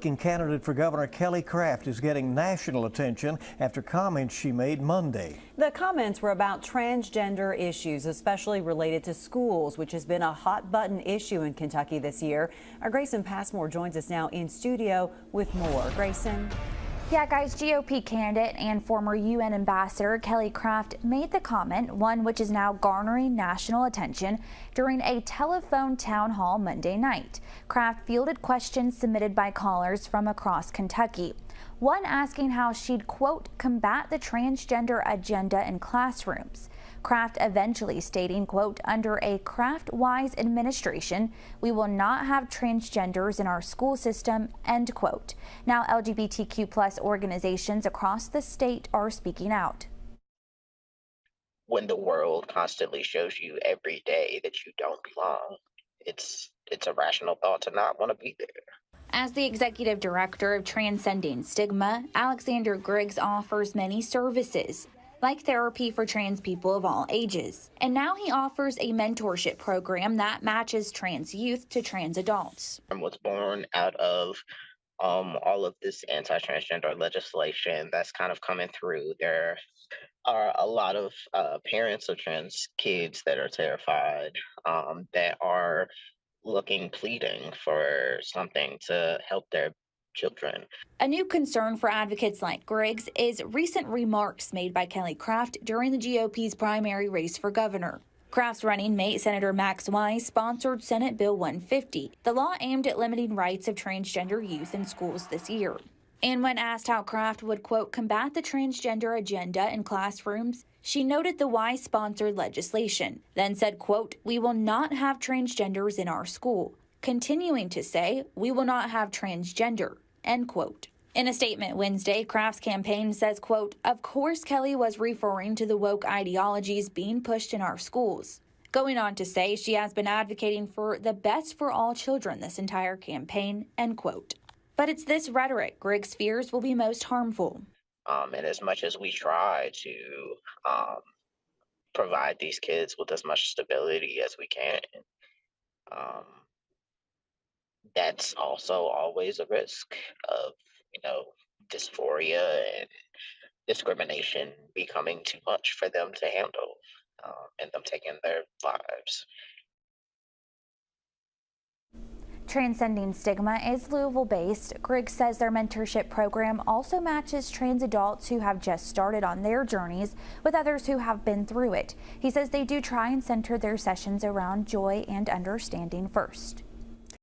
Republican candidate for governor Kelly Craft is getting national attention after comments she made Monday. The comments were about transgender issues, especially related to schools, which has been a hot button issue in Kentucky this year. Our Grayson Passmore joins us now in studio with more. Grayson. Yeah, guys, GOP candidate and former UN ambassador Kelly Craft made the comment, one which is now garnering national attention, during a telephone town hall Monday night. Craft fielded questions submitted by callers from across Kentucky. One asking how she'd, quote, combat the transgender agenda in classrooms. Craft eventually stating, quote, under a Craft-wise administration, we will not have transgenders in our school system, end quote. Now LGBTQ plus organizations across the state are speaking out. When the world constantly shows you every day that you don't belong, it's a rational thought to not want to be there. As the executive director of Transcending Stigma, Alexander Griggs offers many services, like therapy for trans people of all ages. And now he offers a mentorship program that matches trans youth to trans adults. And was born out of all of this anti-transgender legislation that's kind of coming through. There are a lot of parents of trans kids that are terrified, that are pleading for something to help their children. A new concern for advocates like Griggs is recent remarks made by Kelly Craft during the GOP's primary race for governor. Craft's running mate, Senator Max Wise, sponsored Senate Bill 150, the law aimed at limiting rights of transgender youth in schools this year. And when asked how Craft would, quote, combat the transgender agenda in classrooms, she noted the Wise-sponsored legislation, then said, quote, we will not have transgenders in our school, continuing to say, we will not have transgender, end quote. In a statement Wednesday, Craft's campaign says, quote, of course Kelly was referring to the woke ideologies being pushed in our schools. Going on to say she has been advocating for the best for all children this entire campaign, end quote. But it's this rhetoric Griggs fears will be most harmful. And as much as we try to provide these kids with as much stability as we can, that's also always a risk of, dysphoria and discrimination becoming too much for them to handle, and them taking their lives. Transcending Stigma is Louisville-based. Griggs says their mentorship program also matches trans adults who have just started on their journeys with others who have been through it. He says they do try and center their sessions around joy and understanding first.